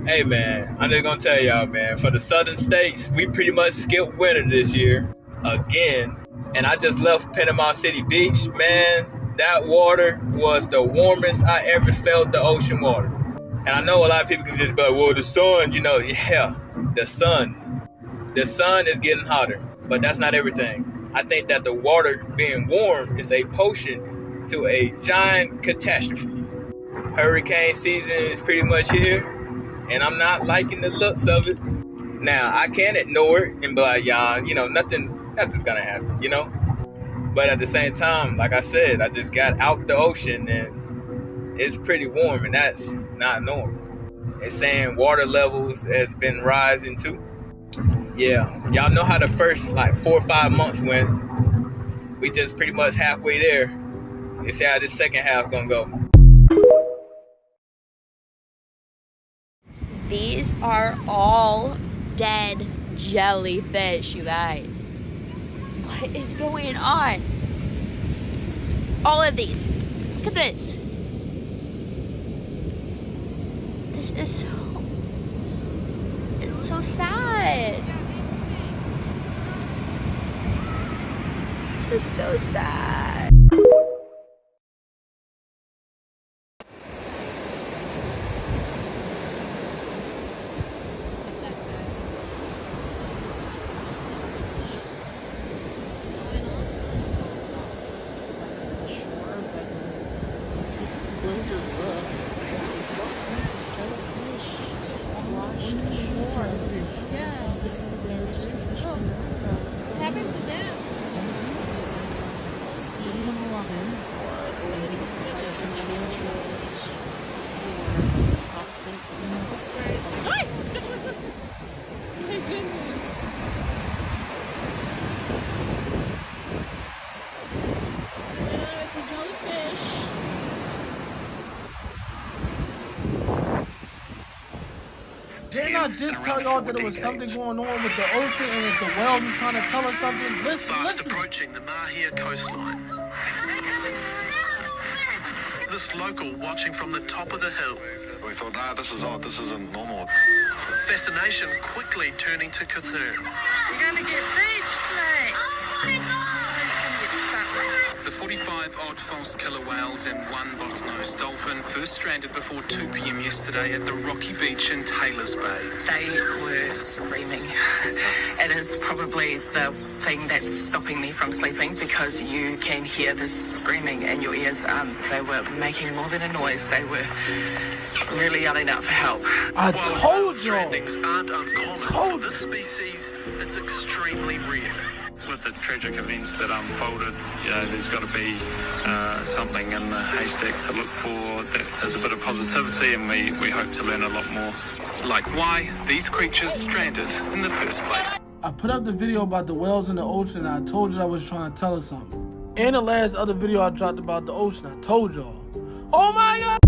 Hey man, I'm just gonna tell y'all, man, for the southern states, we pretty much skipped winter this year again. And I just left Panama City Beach, man. That water was the warmest I ever felt the ocean water. And I know a lot of people can just be like, well, the sun, yeah, the sun. The sun is getting hotter, but that's not everything. I think that the water being warm is a potion to a giant catastrophe. Hurricane season is pretty much here, and I'm not liking the looks of it. Now, I can't ignore it and be like, yeah, nothing's gonna happen. But at the same time, like I said, I just got out the ocean and it's pretty warm, and that's not normal. It's saying water levels has been rising too. Yeah, y'all know how the first like 4 or 5 months went. We just pretty much halfway there. Let's see how this second half gonna go. These are all dead jellyfish, you guys. What is going on? All of these. Look at this. This is so... It's so sad. This is so sad. Didn't I just tell y'all that there was something going on with the ocean and that the whales was trying to tell us something? Listen. Approaching the Mahia coastline. This local watching from the top of the hill. We thought, nah, this is odd, this isn't normal. Fascination quickly turning to concern. You're gonna get beached, mate. Oh my God. He's gonna get stuck. The 45-odd false killer whales and one bottlenose dolphin first stranded before 2 p.m. yesterday at the rocky beach in Taylors Bay. They were screaming. It is probably the thing that's stopping me from sleeping because you can hear this screaming in your ears. They were making more than a noise. They were really yelling out for help. I told you. Strandings aren't uncommon. For this species, it's extremely rare. With the tragic events that unfolded, there's got to be something in the haystack to look for that is a bit of positivity, and we hope to learn a lot more. Like why these creatures stranded in the first place. I put up the video about the whales in the ocean, and I told you I was trying to tell us something. In the last other video I dropped about the ocean, I told y'all. Oh my God!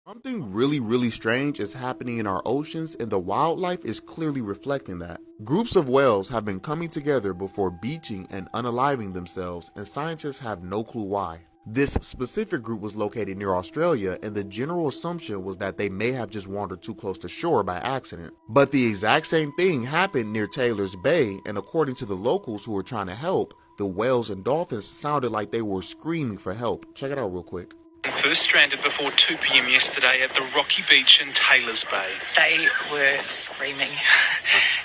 Something really strange is happening in our oceans, and the wildlife is clearly reflecting that. Groups of whales have been coming together before beaching and unaliving themselves, and scientists have no clue why. This specific group was located near Australia, and the general assumption was that they may have just wandered too close to shore by accident. But the exact same thing happened near Taylors Bay, and according to the locals who were trying to help, the whales and dolphins sounded like they were screaming for help. Check it out real quick. First stranded before 2 p.m. yesterday at the rocky beach in Taylors Bay. They were screaming.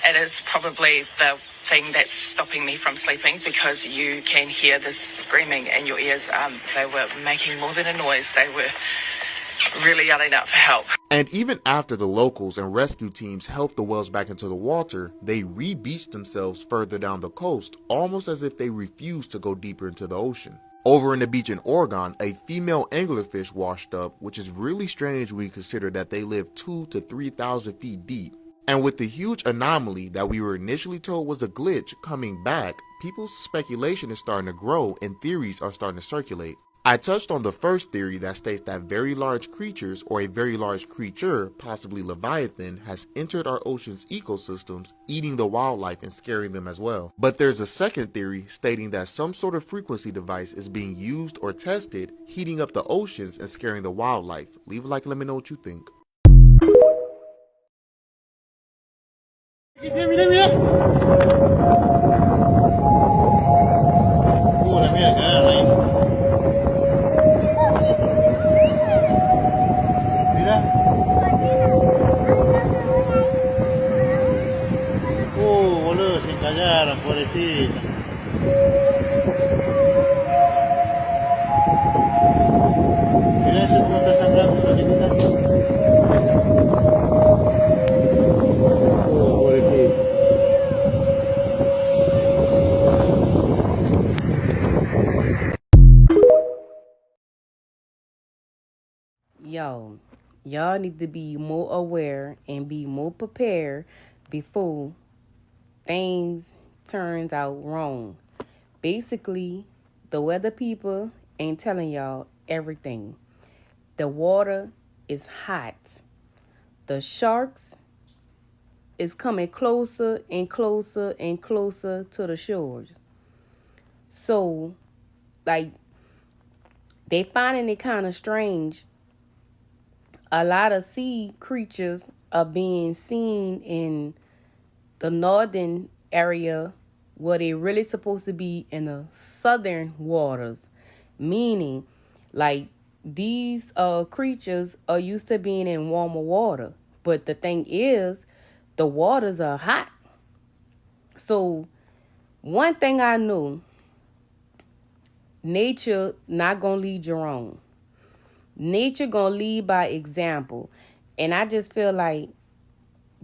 It is probably the thing that's stopping me from sleeping because you can hear this screaming in your ears. They were making more than a noise. They were really yelling out for help. And even after the locals and rescue teams helped the whales back into the water, they re-beached themselves further down the coast, almost as if they refused to go deeper into the ocean. Over in the beach in Oregon, a female anglerfish washed up, which is really strange when you consider that they live 2,000 to 3,000 feet deep. And with the huge anomaly that we were initially told was a glitch coming back, people's speculation is starting to grow and theories are starting to circulate. I touched on the first theory that states that very large creatures or a very large creature, possibly Leviathan, has entered our ocean's ecosystems, eating the wildlife and scaring them as well. But there's a second theory stating that some sort of frequency device is being used or tested, heating up the oceans and scaring the wildlife. Leave a like and let me know what you think. Boludo, se encallaron, pobrecita. Mirá eso cómo está sacando su chiquita. Pobrecita. Yo, y'all need to be more aware and be more prepared before things turns out wrong. Basically, the weather people ain't telling y'all everything. The water is hot. The sharks is coming closer and closer and closer to the shores. So, like, they finding it kind of strange. A lot of sea creatures are being seen in the northern area where they really supposed to be in the southern waters, meaning like these creatures are used to being in warmer water, but the thing is the waters are hot. So one thing I knew, nature not gonna lead you wrong. Nature gonna lead by example. And I just feel like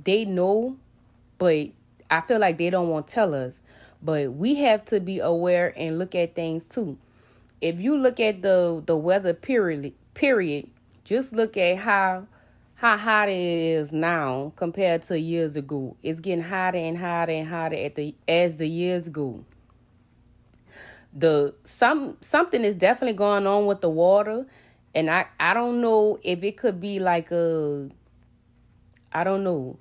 they know, but I feel like they don't want to tell us. But we have to be aware and look at things too. If you look at the weather period, just look at how hot it is now compared to years ago. It's getting hotter and hotter and hotter as the years go. Something is definitely going on with the water, and I don't know if it could be like I don't know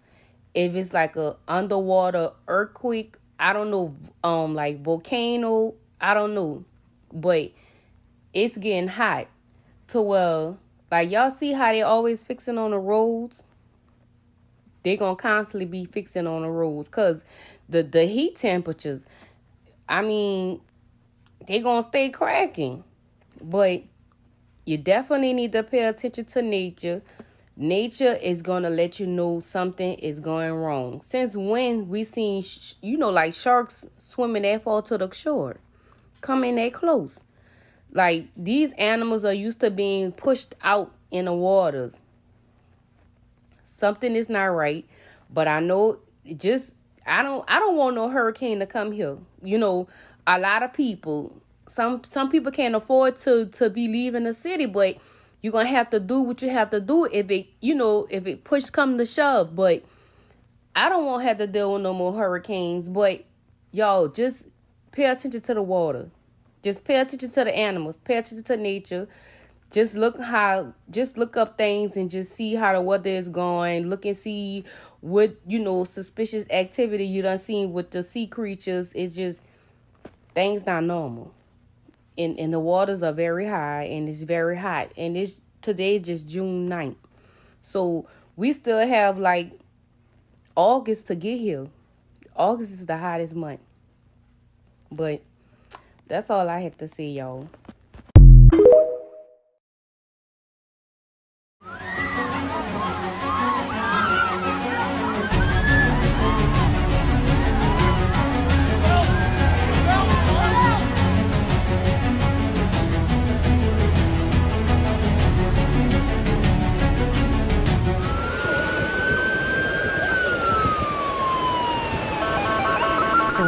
if it's like a underwater earthquake. I don't know, like volcano. I don't know, but it's getting hot to where, like, y'all see how they always fixing on the roads. They gonna constantly be fixing on the roads because the heat temperatures, I mean, they gonna stay cracking. But you definitely need to pay attention to nature. Nature is going to let you know something is going wrong. Since when we seen, like sharks swimming that far to the shore, coming that close? Like, these animals are used to being pushed out in the waters. Something is not right, but I know I don't want no hurricane to come here. A lot of people, some people can't afford to be leaving the city, but you're gonna have to do what you have to do if it push come to shove. But I don't want to have to deal with no more hurricanes. But y'all, just pay attention to the water. Just pay attention to the animals. Pay attention to nature. Just look up things and just see how the weather is going. Look and see what, suspicious activity you done seen with the sea creatures. It's just, things not normal. And the waters are very high and it's very hot. And today is just June 9th. So we still have like August to get here. August is the hottest month. But that's all I had to say, y'all.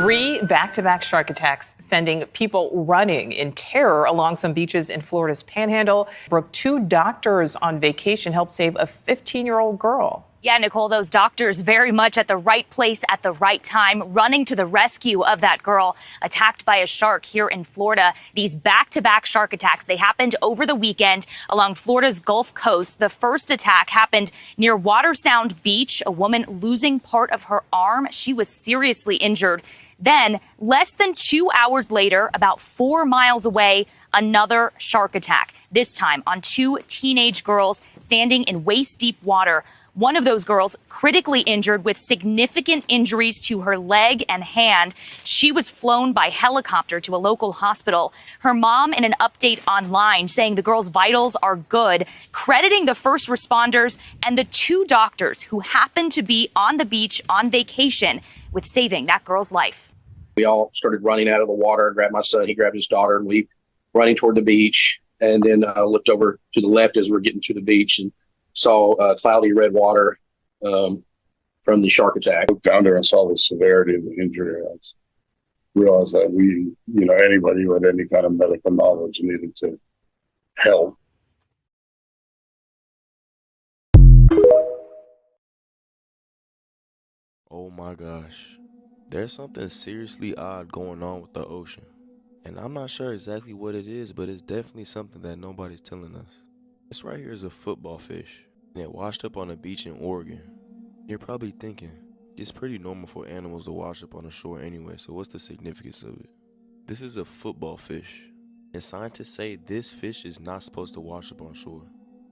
Three back-to-back shark attacks sending people running in terror along some beaches in Florida's Panhandle. Brooke, 2 doctors on vacation helped save a 15-year-old girl. Yeah, Nicole, those doctors very much at the right place at the right time, running to the rescue of that girl attacked by a shark here in Florida. These back-to-back shark attacks, they happened over the weekend along Florida's Gulf Coast. The first attack happened near Watersound Beach, a woman losing part of her arm. She was seriously injured. Then, less than 2 hours later, about 4 miles away, another shark attack, this time on 2 teenage girls standing in waist-deep water. One of those girls critically injured with significant injuries to her leg and hand. She was flown by helicopter to a local hospital. Her mom in an update online saying the girl's vitals are good, crediting the first responders and the 2 doctors who happened to be on the beach on vacation with saving that girl's life. We all started running out of the water. I grabbed my son, he grabbed his daughter, and we running toward the beach. And then looked over to the left as we're getting to the beach and saw cloudy red water from the shark attack. I looked down there and saw the severity of the injury. I realized that anybody with any kind of medical knowledge needed to help. Oh my gosh. There's something seriously odd going on with the ocean. And I'm not sure exactly what it is, but it's definitely something that nobody's telling us. This right here is a football fish, and it washed up on a beach in Oregon. You're probably thinking, it's pretty normal for animals to wash up on the shore anyway, so what's the significance of it? This is a football fish, and scientists say this fish is not supposed to wash up on shore.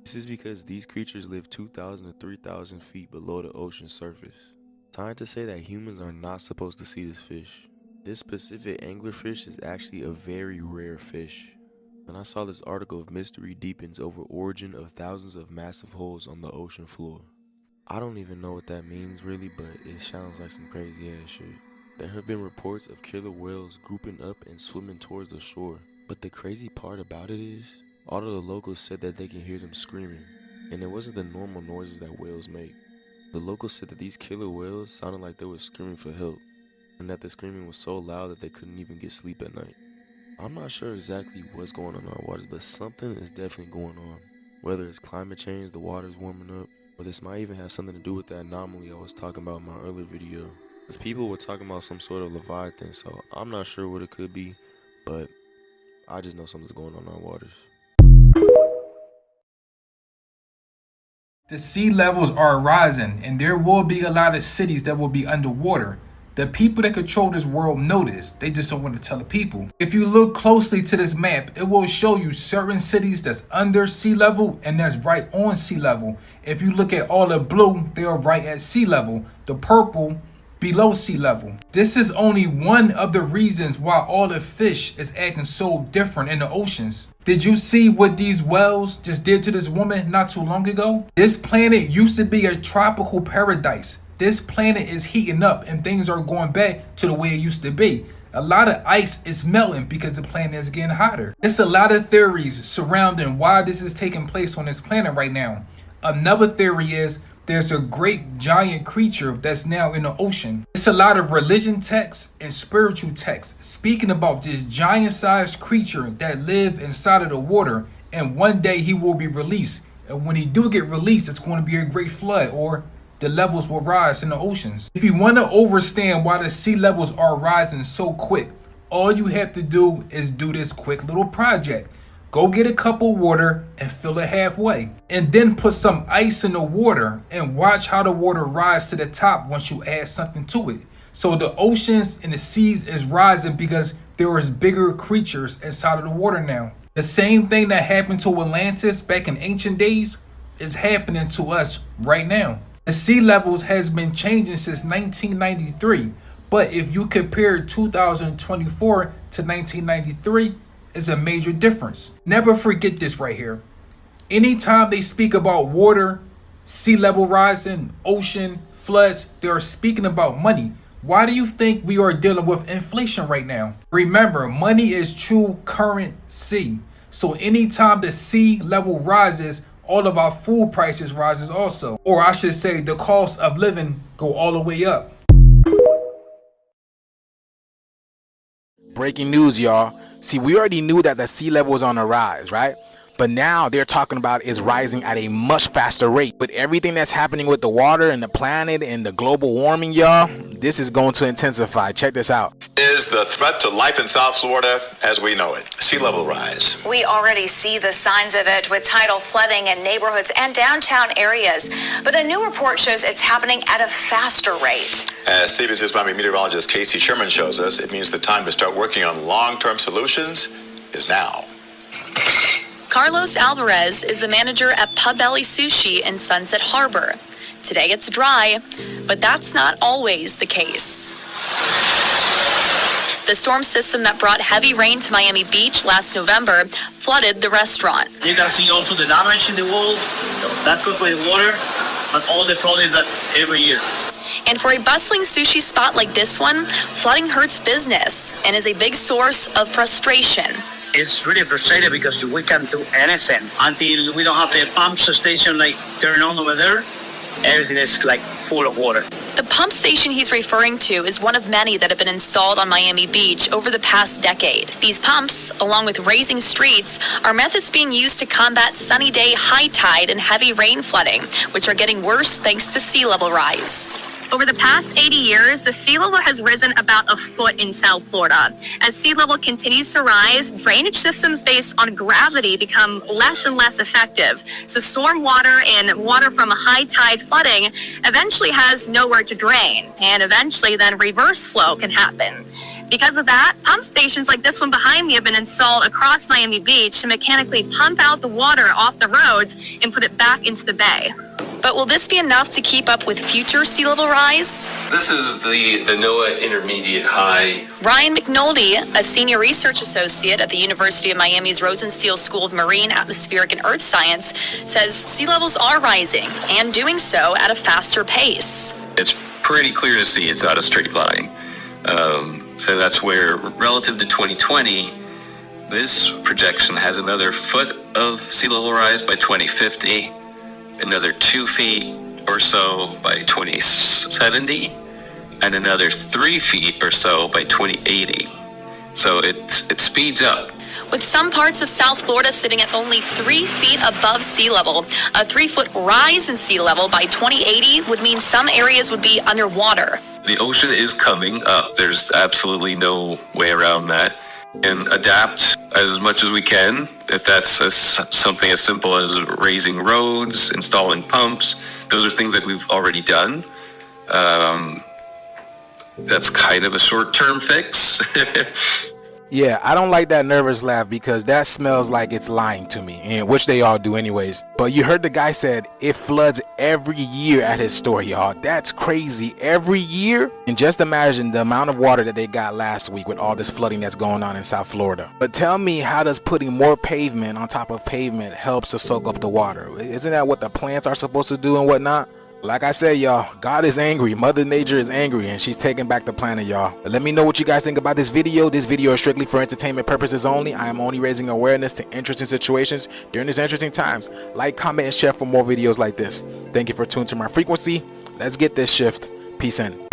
This is because these creatures live 2,000 to 3,000 feet below the ocean surface. Scientists say that humans are not supposed to see this fish. This specific anglerfish is actually a very rare fish. When I saw this article of mystery deepens over origin of thousands of massive holes on the ocean floor. I don't even know what that means really, but it sounds like some crazy ass shit. There have been reports of killer whales grouping up and swimming towards the shore. But the crazy part about it is, all of the locals said that they can hear them screaming. And it wasn't the normal noises that whales make. The locals said that these killer whales sounded like they were screaming for help. And that the screaming was so loud that they couldn't even get sleep at night. I'm not sure exactly what's going on in our waters, but something is definitely going on. Whether it's climate change, the water's warming up, or this might even have something to do with that anomaly I was talking about in my earlier video. Because people were talking about some sort of Leviathan, so I'm not sure what it could be, but I just know something's going on in our waters. The sea levels are rising, and there will be a lot of cities that will be underwater. The people that control this world know this. They just don't want to tell the people. If you look closely to this map, it will show you certain cities that's under sea level and that's right on sea level. If you look at all the blue, they are right at sea level. The purple, below sea level. This is only one of the reasons why all the fish is acting so different in the oceans. Did you see what these whales just did to this woman not too long ago? This planet used to be a tropical paradise. This planet is heating up and things are going back to the way it used to be. A lot of ice is melting because the planet is getting hotter. There's a lot of theories surrounding why this is taking place on this planet right now. Another theory is there's a great giant creature that's now in the ocean. It's a lot of religion texts and spiritual texts speaking about this giant sized creature that live inside of the water, and one day he will be released. And when he do get released, it's going to be a great flood, or the levels will rise in the oceans. If you want to understand why the sea levels are rising so quick, all you have to do is do this quick little project. Go get a cup of water and fill it halfway. And then put some ice in the water and watch how the water rise to the top once you add something to it. So the oceans and the seas is rising because there is bigger creatures inside of the water now. The same thing that happened to Atlantis back in ancient days is happening to us right now. The sea levels has been changing since 1993, but if you compare 2024 to 1993, it's a major difference. Never forget this right here. Anytime they speak about water, sea level rising, ocean, floods, they are speaking about money. Why do you think we are dealing with inflation right now? Remember, money is true currency. So anytime the sea level rises, all of our food prices rises also. Or I should say the cost of living go all the way up. Breaking news, y'all. See, we already knew that the sea level was on the rise, right? but now they're talking about is rising at a much faster rate. With everything that's happening with the water and the planet and the global warming, y'all, this is going to intensify. Check this out. Is the threat to life in South Florida as we know it. Sea level rise. We already see the signs of it with tidal flooding in neighborhoods and downtown areas. But a new report shows it's happening at a faster rate. As Stevens Miami meteorologist Casey Sherman shows us, it means the time to start working on long-term solutions is now. Carlos Alvarez is the manager at Pub Belly Sushi in Sunset Harbor. Today it's dry, but that's not always the case. The storm system that brought heavy rain to Miami Beach last November flooded the restaurant. You can see also the damage in the wall, that caused by the water, and all the flooding that every year. And for a bustling sushi spot like this one, flooding hurts business and is a big source of frustration. It's really frustrating because we can't do anything until we don't have the pump station like turned on over there. Everything is like full of water. The pump station he's referring to is one of many that have been installed on Miami Beach over the past decade. These pumps, along with raising streets, are methods being used to combat sunny day high tide and heavy rain flooding, which are getting worse thanks to sea level rise. Over the past 80 years, the sea level has risen about a foot in South Florida. As sea level continues to rise, drainage systems based on gravity become less and less effective. So storm water and water from a high tide flooding eventually has nowhere to drain, and eventually then reverse flow can happen. Because of that, pump stations like this one behind me have been installed across Miami Beach to mechanically pump out the water off the roads and put it back into the bay. But will this be enough to keep up with future sea level rise? This is the NOAA Intermediate High. Ryan McNulty, a senior research associate at the University of Miami's Rosenstiel School of Marine, Atmospheric, and Earth Science, says sea levels are rising and doing so at a faster pace. It's pretty clear to see it's not a straight line. So that's where, relative to 2020, this projection has another foot of sea level rise by 2050, another 2 feet or so by 2070, and another 3 feet or so by 2080. So it speeds up. With some parts of South Florida sitting at only 3 feet above sea level, a 3-foot rise in sea level by 2080 would mean some areas would be underwater. The ocean is coming up. There's absolutely no way around that. And adapt as much as we can. If that's something as simple as raising roads, installing pumps, those are things that we've already done. That's kind of a short-term fix. Yeah, I don't like that nervous laugh because that smells like it's lying to me, and which they all do anyways. But you heard the guy said it floods every year at his store, y'all. That's crazy. Every year? And just imagine the amount of water that they got last week with all this flooding that's going on in South Florida. But tell me, how does putting more pavement on top of pavement helps to soak up the water? Isn't that what the plants are supposed to do and whatnot? Like I said, y'all, God is angry. Mother Nature is angry, and she's taking back the planet, y'all. But let me know what you guys think about this video. This video is strictly for entertainment purposes only. I am only raising awareness to interesting situations during these interesting times. Like, comment, and share for more videos like this. Thank you for tuning to my frequency. Let's get this shift. Peace in.